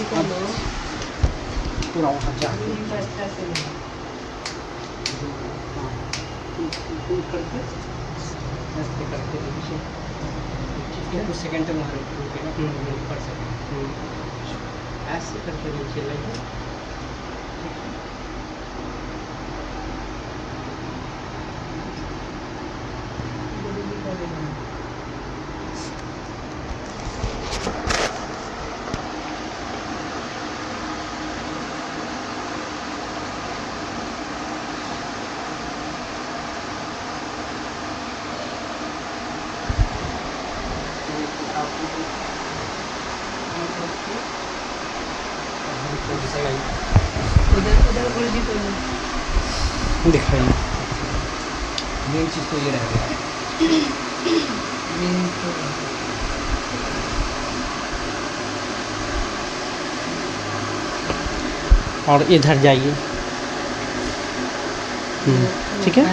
पूरा वहाँ जा करके कुछ सेकंड में रुकेगा पढ़ सकते ऐसे करके नीचे लगे। दिखाइए मेन चीज़ तो ये रहेगा। और इधर जाइए। ठीक है,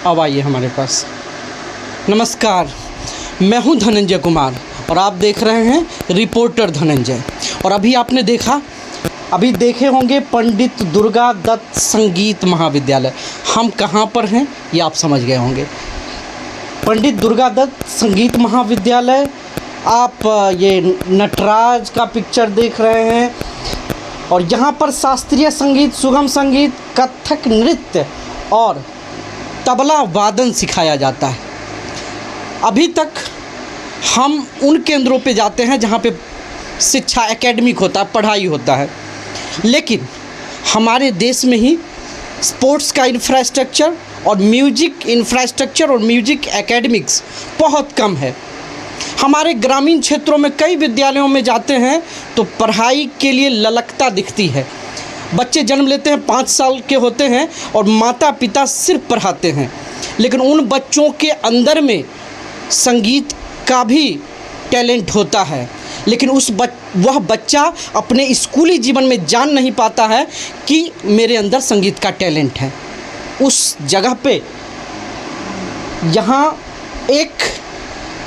अब आइए हमारे पास। नमस्कार, मैं हूं धनंजय कुमार और आप देख रहे हैं रिपोर्टर धनंजय। और अभी देखे होंगे पंडित दुर्गा दत्त संगीत महाविद्यालय। हम कहाँ पर हैं ये आप समझ गए होंगे। पंडित दुर्गा दत्त संगीत महाविद्यालय, आप ये नटराज का पिक्चर देख रहे हैं। और यहाँ पर शास्त्रीय संगीत, सुगम संगीत, कथक नृत्य और तबला वादन सिखाया जाता है। अभी तक हम उन केंद्रों पे जाते हैं जहाँ पे शिक्षा एकेडमिक होता है, पढ़ाई होता है, लेकिन हमारे देश में ही स्पोर्ट्स का इंफ्रास्ट्रक्चर और म्यूजिक इंफ्रास्ट्रक्चर और म्यूजिक एकेडमिक्स बहुत कम है। हमारे ग्रामीण क्षेत्रों में कई विद्यालयों में जाते हैं तो पढ़ाई के लिए ललकता दिखती है। बच्चे जन्म लेते हैं, 5 साल के होते हैं और माता पिता सिर्फ पढ़ाते हैं, लेकिन उन बच्चों के अंदर में संगीत का भी टैलेंट होता है, लेकिन वह बच्चा अपने स्कूली जीवन में जान नहीं पाता है कि मेरे अंदर संगीत का टैलेंट है। उस जगह पे यहाँ एक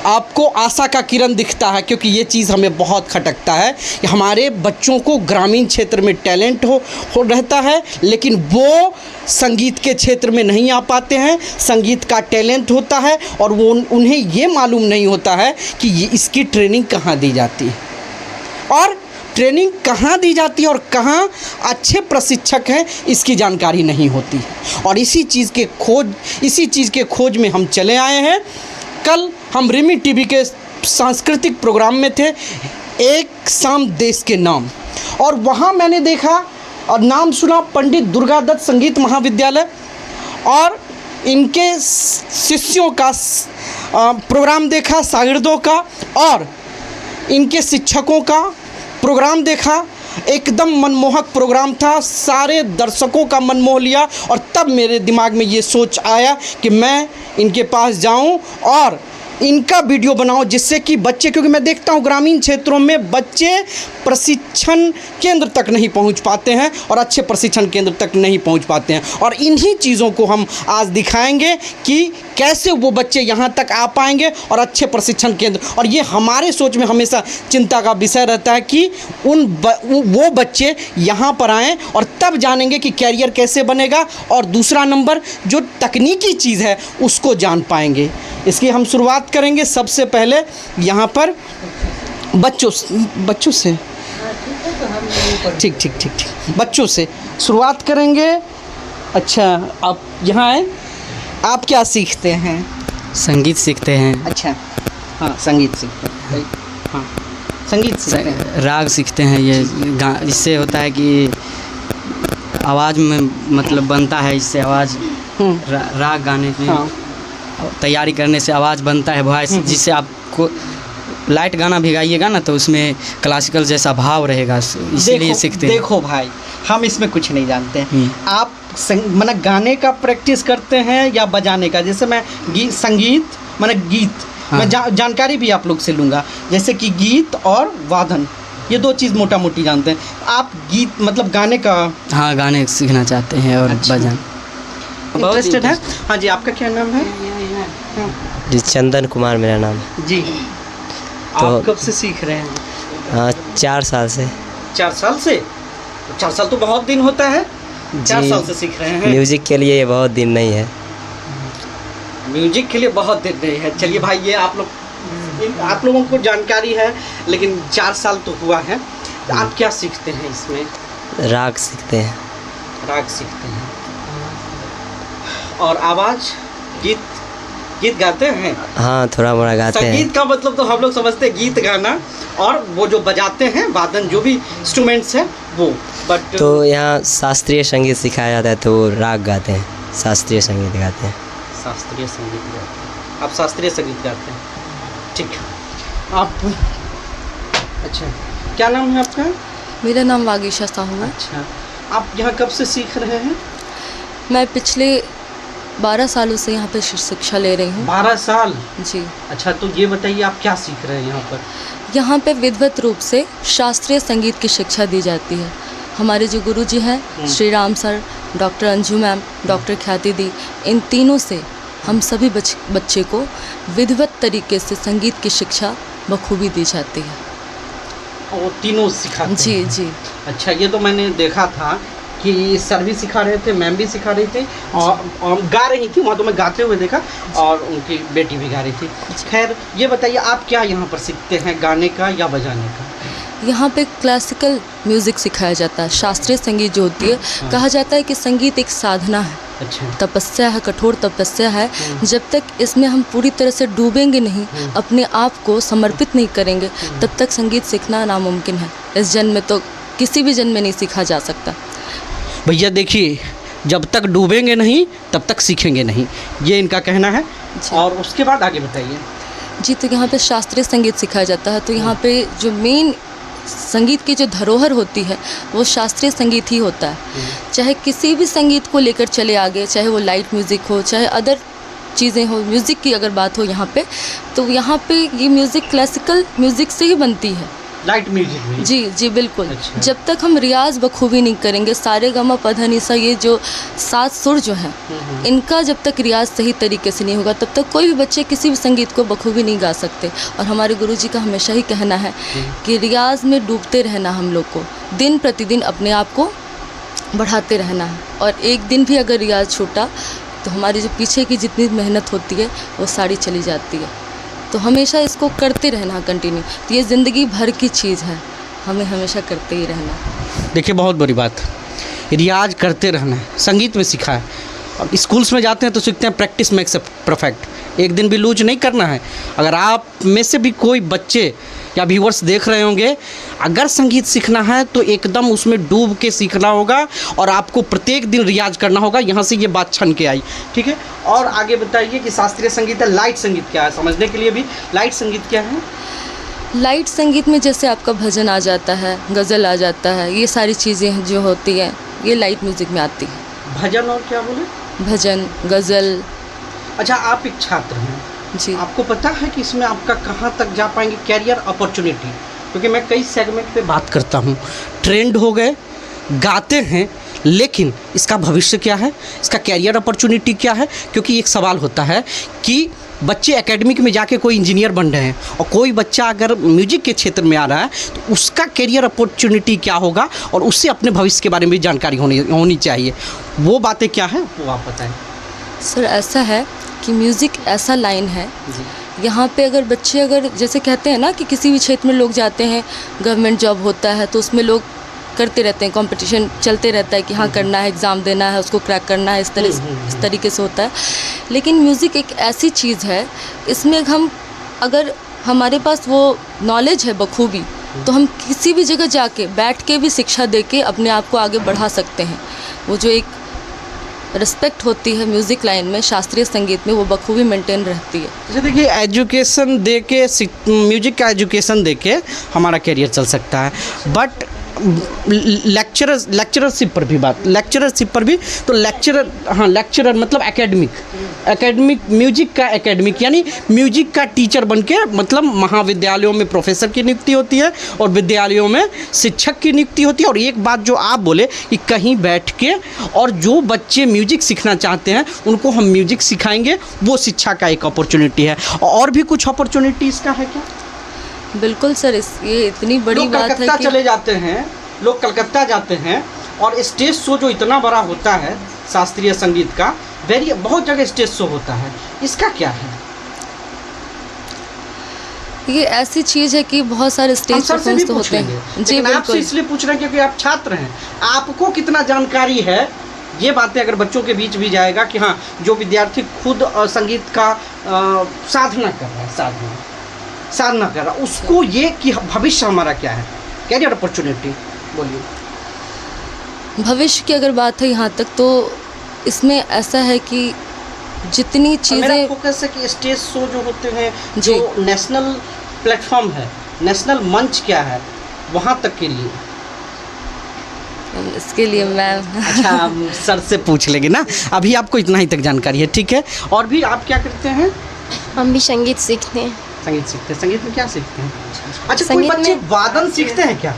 आपको आशा का किरण दिखता है, क्योंकि ये चीज़ हमें बहुत खटकता है कि हमारे बच्चों को ग्रामीण क्षेत्र में टैलेंट हो रहता है, लेकिन वो संगीत के क्षेत्र में नहीं आ पाते हैं। संगीत का टैलेंट होता है और वो उन्हें ये मालूम नहीं होता है कि ये इसकी ट्रेनिंग कहाँ दी जाती है और ट्रेनिंग कहाँ दी जाती है और कहाँ अच्छे प्रशिक्षक हैं, इसकी जानकारी नहीं होती। और इसी चीज़ के खोज में हम चले आए हैं। कल हम रिमी टीवी के सांस्कृतिक प्रोग्राम में थे, एक शाम देश के नाम, और वहाँ मैंने देखा और नाम सुना पंडित दुर्गा दत्त संगीत महाविद्यालय, और इनके शिष्यों का प्रोग्राम देखा, शागिर्दों का और इनके शिक्षकों का प्रोग्राम देखा। एकदम मनमोहक प्रोग्राम था, सारे दर्शकों का मन मोह लिया। और तब मेरे दिमाग में ये सोच आया कि मैं इनके पास जाऊं और इनका वीडियो बनाऊं, जिससे कि बच्चे, क्योंकि मैं देखता हूं ग्रामीण क्षेत्रों में बच्चे प्रशिक्षण केंद्र तक नहीं पहुंच पाते हैं और अच्छे प्रशिक्षण केंद्र तक नहीं पहुंच पाते हैं। और इन्हीं चीज़ों को हम आज दिखाएंगे कि कैसे वो बच्चे यहाँ तक आ पाएंगे और अच्छे प्रशिक्षण केंद्र। और ये हमारे सोच में हमेशा चिंता का विषय रहता है कि वो बच्चे यहाँ पर आएँ और तब जानेंगे कि कैरियर कैसे बनेगा, और दूसरा नंबर जो तकनीकी चीज़ है उसको जान पाएंगे। इसकी हम शुरुआत करेंगे सबसे पहले यहाँ पर बच्चों से। ठीक, बच्चों से शुरुआत करेंगे। अच्छा, आप यहाँ आए, आप क्या सीखते हैं? संगीत सीखते हैं। अच्छा, हाँ, संगीत सीखते हैं। हाँ, संगीत सीखते हैं, राग सीखते हैं। ये इससे होता है कि आवाज़ में मतलब बनता है, इससे आवाज़ राग गाने में। हाँ। तैयारी करने से आवाज़ बनता है, वॉइस, जिससे आपको लाइट गाना भी गाइएगा ना तो उसमें क्लासिकल जैसा भाव रहेगा, इसीलिए सीखते हैं। देखो भाई, हम इसमें कुछ नहीं जानते हैं। आप मतलब गाने का प्रैक्टिस करते हैं या बजाने का? जैसे मैं संगीत मतलब गीत, हाँ। मैं जानकारी भी आप लोग से लूँगा, जैसे कि गीत और वादन, ये 2 चीज़ मोटा मोटी जानते हैं। आप गीत मतलब गाने का? हाँ, गाने सीखना चाहते हैं और बजाना इंटरेस्टेड है। हाँ जी, आपका क्या नाम है? जी, चंदन कुमार मेरा नाम है। जी, तो आप कब से सीख रहे हैं? 4 साल से। 4 साल से? 4 साल तो बहुत दिन होता है। 4 जी। साल से सीख रहे हैं। म्यूज़िक के लिए ये बहुत दिन नहीं है। म्यूजिक के लिए बहुत दिन नहीं है। चलिए भाई, ये आप लोगों को जानकारी है, लेकिन 4 साल तो हुआ है। तो आप क्या सीखते हैं इसमें? राग सीखते हैं। राग सीखते हैं। और आवाज़, गीत गाते हैं? हाँ, थोड़ा मोड़ा गाते हैं। संगीत का मतलब तो हम लोग समझते हैं गीत गाना, और वो जो बजाते हैं वादन, जो भी इंस्ट्रूमेंट्स हैं वो। बट तो यहाँ शास्त्रीय संगीत सिखाया जाता है, तो राग गाते हैं, शास्त्रीय संगीत गाते हैं। शास्त्रीय संगीत गाते हैं। आप शास्त्रीय संगीत गाते हैं, ठीक है। आप, अच्छा, क्या नाम है आपका? मेरा नाम वागीशा साहू है। अच्छा, आप यहाँ कब से सीख रहे हैं? मैं पिछले 12 सालों से यहाँ पे शिक्षा ले रही हूँ। 12 साल? जी। अच्छा, तो ये बताइए आप क्या सीख रहे हैं यहाँ पर? यहाँ पे विधिवत रूप से शास्त्रीय संगीत की शिक्षा दी जाती है। हमारे जो गुरु जी हैं, Shri Ram sir, doctor Anju ma'am, doctor ख्याति दी, इन तीनों से हम सभी बच्चे को विधिवत तरीके से संगीत की शिक्षा बखूबी दी जाती है। वो तीनों सिखाते हैं? जी जी। अच्छा, ये तो मैंने देखा था कि सर भी सिखा रहे थे, मैम भी सिखा रही थी, और गा रही थी वहाँ, तो मैं गाते हुए देखा, और उनकी बेटी भी गा रही थी। खैर, ये बताइए आप क्या यहाँ पर सीखते हैं, गाने का या बजाने का? यहाँ पे क्लासिकल म्यूज़िक सिखाया जाता है। शास्त्रीय संगीत जो होती है, कहा जाता है कि संगीत एक साधना है। अच्छा। तपस्या है, कठोर तपस्या है। जब तक इसमें हम पूरी तरह से डूबेंगे नहीं, अपने आप को समर्पित नहीं करेंगे, तब तक संगीत सीखना नामुमकिन है। इस जन्म में तो किसी भी जन्म में नहीं सीखा जा सकता। भैया देखिए, जब तक डूबेंगे नहीं तब तक सीखेंगे नहीं, ये इनका कहना है। और उसके बाद आगे बताइए। जी, तो यहाँ पे शास्त्रीय संगीत सिखाया जाता है। तो यहाँ पे जो मेन संगीत की जो धरोहर होती है वो शास्त्रीय संगीत ही होता है। चाहे किसी भी संगीत को लेकर चले आगे, चाहे वो लाइट म्यूज़िक हो, चाहे अदर चीज़ें हो, म्यूज़िक की अगर बात हो यहाँ पे, तो यहाँ पे ये म्यूज़िक क्लासिकल म्यूज़िक से ही बनती है। लाइट म्यूजिक में? जी जी, बिल्कुल। अच्छा। जब तक हम रियाज बखूबी नहीं करेंगे, सारे गमा पधा निसा, ये जो 7 सुर जो हैं, इनका जब तक रियाज सही तरीके से नहीं होगा, तब तक कोई भी बच्चे किसी भी संगीत को बखूबी नहीं गा सकते। और हमारे गुरुजी का हमेशा ही कहना है कि रियाज में डूबते रहना, हम लोग को दिन प्रतिदिन अपने आप को बढ़ाते रहना है। और एक दिन भी अगर रियाज छूटा तो हमारी जो पीछे की जितनी मेहनत होती है वो सारी चली जाती है। तो हमेशा इसको करते रहना कंटिन्यू। तो ये ज़िंदगी भर की चीज़ है, हमें हमेशा करते ही रहना। देखिए, बहुत बड़ी बात, रियाज करते रहना है। संगीत में सीखा है, अब स्कूल्स में जाते हैं तो सीखते हैं प्रैक्टिस मेक्स अ परफेक्ट। एक दिन भी लूज नहीं करना है। अगर आप में से भी कोई बच्चे या व्यूअर्स देख रहे होंगे, अगर संगीत सीखना है तो एकदम उसमें डूब के सीखना होगा, और आपको प्रत्येक दिन रियाज करना होगा। यहाँ से ये बात छन के आई, ठीक है। और आगे बताइए कि शास्त्रीय संगीत है, लाइट संगीत क्या है, समझने के लिए भी लाइट संगीत क्या है? लाइट संगीत में जैसे आपका भजन आ जाता है, गज़ल आ जाता है, ये सारी चीज़ें जो होती हैं ये लाइट म्यूज़िक में आती है। भजन और क्या बोले? भजन, गज़ल। अच्छा, आप एक छात्र हैं जी। आपको पता है कि इसमें आपका कहाँ तक जा पाएंगे कैरियर अपॉर्चुनिटी? क्योंकि मैं कई सेगमेंट पे बात करता हूँ, ट्रेंड हो गए, गाते हैं, लेकिन इसका भविष्य क्या है, इसका कैरियर अपॉर्चुनिटी क्या है? क्योंकि एक सवाल होता है कि बच्चे एकेडमिक में जाके कोई इंजीनियर बन रहे हैं, और कोई बच्चा अगर म्यूजिक के क्षेत्र में आ रहा है तो उसका कैरियर अपॉर्चुनिटी क्या होगा, और उससे अपने भविष्य के बारे में भी जानकारी होनी चाहिए। वो बातें क्या है वो आप बताएं। सर, ऐसा है कि म्यूज़िक ऐसा लाइन है, यहाँ पे अगर बच्चे, अगर जैसे कहते हैं ना कि किसी भी क्षेत्र में लोग जाते हैं, गवर्नमेंट जॉब होता है तो उसमें लोग करते रहते हैं, कंपटीशन चलते रहता है कि हाँ करना है, एग्ज़ाम देना है, उसको क्रैक करना है, इस तरीके से होता है। लेकिन म्यूज़िक एक ऐसी चीज़ है, इसमें हम, अगर हमारे पास वो नॉलेज है बखूबी, तो हम किसी भी जगह जाके बैठ के भी शिक्षा दे के अपने आप को आगे बढ़ा सकते हैं। वो जो एक रिस्पेक्ट होती है म्यूज़िक लाइन में, शास्त्रीय संगीत में, वो बखूबी मेंटेन रहती है। जैसे देखिए, एजुकेशन दे के, म्यूजिक का एजुकेशन दे के हमारा करियर चल सकता है, बट लेक्चररशिप पर भी बात, लेक्चररशिप पर भी, तो लेक्चरर, हाँ लेक्चरर मतलब एकेडमिक म्यूजिक का एकेडमिक, यानी म्यूजिक का टीचर बन के, मतलब महाविद्यालयों में प्रोफेसर की नियुक्ति होती है और विद्यालयों में शिक्षक की नियुक्ति होती है। और एक बात जो आप बोले कि कहीं बैठ के, और जो बच्चे म्यूजिक सीखना चाहते हैं उनको हम म्यूजिक सिखाएंगे, वो शिक्षा का एक अपॉर्चुनिटी है। और भी कुछ अपॉर्चुनिटी इसका है क्या? बिल्कुल सर, ये इतनी बड़ी लोग बात है कलकत्ता कि चले जाते हैं, लोग कलकत्ता जाते हैं और स्टेज शो जो इतना बड़ा होता है शास्त्रीय संगीत का, बहुत जगह स्टेज शो होता है, इसका क्या है? ये ऐसी चीज़ है कि बहुत सारे हम स्टेज सर से भी परफॉर्मेंस तो पूछ होते लेंगे, हैं। जी लेकिन आपसे बिल्कुल। इसलिए पूछ रहे हैं क्योंकि आप छात्र हैं, आपको कितना जानकारी है, ये बातें अगर बच्चों के बीच भी जाएगा कि हाँ, जो विद्यार्थी खुद संगीत का साधना कर रहा है, साधना कर रहा है, उसको ये कि भविष्य हमारा क्या है, कैरियर अपॉर्चुनिटी, बोलिए। भविष्य की अगर बात है यहाँ तक, तो इसमें ऐसा है कि जितनी मेरा चीज़ें फोकस है कि स्टेज शो जो होते हैं, जी। जो नेशनल प्लेटफॉर्म है, नेशनल मंच क्या है, वहाँ तक के लिए। इसके लिए मैं अच्छा, हम सर से पूछ लेंगे ना, अभी आपको इतना ही तक जानकारी है, ठीक है। और भी आप क्या करते हैं? हम भी संगीत सीखते हैं। संगीत सीखते हैं। संगीत में क्या सीखते हैं? अच्छा, कोई संगीत बच्चे में- वादन सीखते हैं क्या?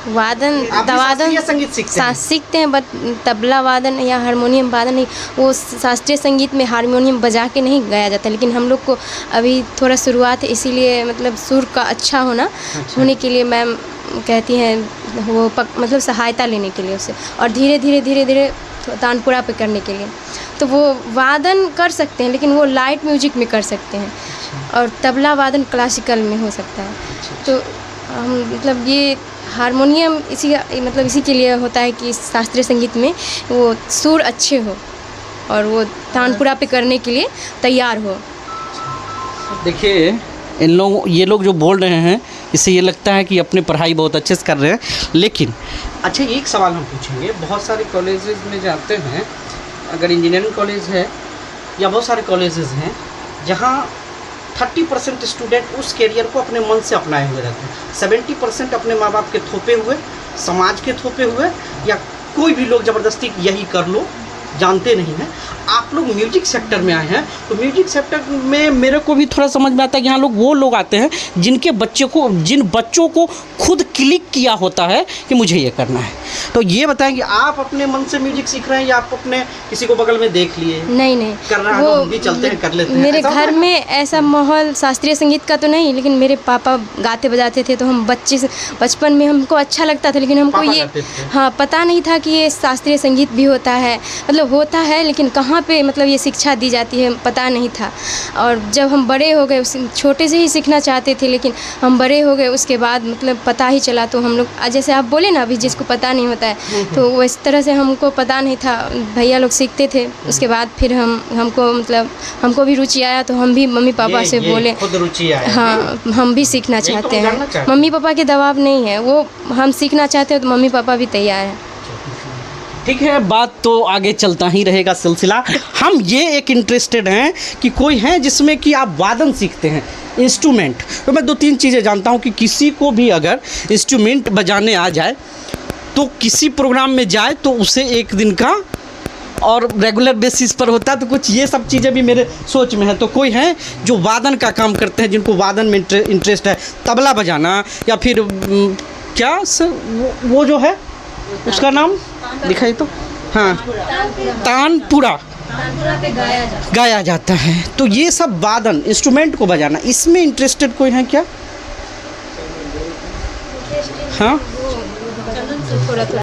वादन आप भी दवादन शास्त्रीय संगीत सीखते हैं? सीखते हैं, बट तबला वादन या हारमोनियम वादन नहीं। वो शास्त्रीय संगीत में हारमोनियम बजा के नहीं गाया जाता, लेकिन हम लोग को अभी थोड़ा शुरुआत है, इसीलिए मतलब सुर का अच्छा होने के लिए मैम कहती हैं वो मतलब सहायता लेने के लिए उससे, और धीरे धीरे तानपुरा पे करने के लिए। तो वो वादन कर सकते हैं, लेकिन वो लाइट म्यूजिक में कर सकते हैं, और तबला वादन क्लासिकल में हो सकता है। तो हम मतलब ये हारमोनियम इसी के लिए होता है कि शास्त्रीय संगीत में वो सुर अच्छे हो और वो तानपुरा पे करने के लिए तैयार हो। देखिए, ये लोग जो बोल रहे हैं, इससे ये लगता है कि अपनी पढ़ाई बहुत अच्छे से कर रहे हैं। लेकिन अच्छा, एक सवाल हम पूछेंगे, बहुत सारे कॉलेजेस में जाते हैं, अगर इंजीनियरिंग कॉलेज है या बहुत सारे कॉलेजेस हैं जहाँ 30% स्टूडेंट उस कैरियर को अपने मन से अपनाए हुए रहते हैं, 70% अपने माँ बाप के थोपे हुए, समाज के थोपे हुए, या कोई भी लोग ज़बरदस्ती यही कर लो, जानते नहीं हैं। आप लोग म्यूजिक सेक्टर में आए हैं, तो म्यूजिक सेक्टर में मेरे को भी थोड़ा समझ में आता है कि यहाँ वो लोग आते हैं जिन बच्चों को खुद क्लिक किया होता है कि मुझे ये करना है। तो ये बताएं कि आप अपने मन से म्यूजिक सीख रहे हैं या आप अपने किसी को बगल में देख लिए नहीं कर रहा है, हम भी चलते हैं, कर लेते हैं, मेरे ऐसा घर होता है? में ऐसा माहौल शास्त्रीय संगीत का तो नहीं, लेकिन मेरे पापा गाते बजाते थे, तो हम बचपन में हमको अच्छा लगता था, लेकिन हमको पापा ये गाते थे? हाँ पता नहीं था कि ये शास्त्रीय संगीत भी होता है, मतलब होता है, लेकिन कहाँ पे मतलब ये शिक्षा दी जाती है पता नहीं था। और जब हम बड़े हो गए, छोटे से ही सीखना चाहते थे, लेकिन हम बड़े हो गए उसके बाद मतलब पता ही चला। तो हम लोग जैसे आप बोले ना अभी, जिसको पता नहीं होता है, तो वो इस तरह से हमको पता नहीं था, भैया लोग सीखते थे। उसके बाद फिर हमको भी रुचि आया, तो हम भी मम्मी पापा से बोले खुद रुचि आया। हाँ हम भी सीखना यही तो चाहते हम जानना हैं। चाहते हैं। मम्मी पापा के दबाव नहीं है, वो हम सीखना चाहते हैं, तो मम्मी पापा भी तैयार हैं। ठीक है, बात तो आगे चलता ही रहेगा सिलसिला। हम ये एक इंटरेस्टेड हैं कि कोई है जिसमें कि आप वादन सीखते हैं, इंस्ट्रूमेंट। तो मैं 2-3 चीज़ें जानता हूँ कि किसी को भी अगर इंस्ट्रूमेंट बजाने आ जाए तो किसी प्रोग्राम में जाए तो उसे 1 दिन का और रेगुलर बेसिस पर होता है, तो कुछ ये सब चीज़ें भी मेरे सोच में है। तो कोई है जो वादन का काम करते हैं, जिनको वादन में इंटरेस्ट है, तबला बजाना या फिर क्या सर वो जो है उसका नाम दिखाई तो, हाँ, तानपुरा गाया जाता है। तो ये सब वादन इंस्ट्रूमेंट को बजाना, इसमें इंटरेस्टेड कोई है क्या? हाँ,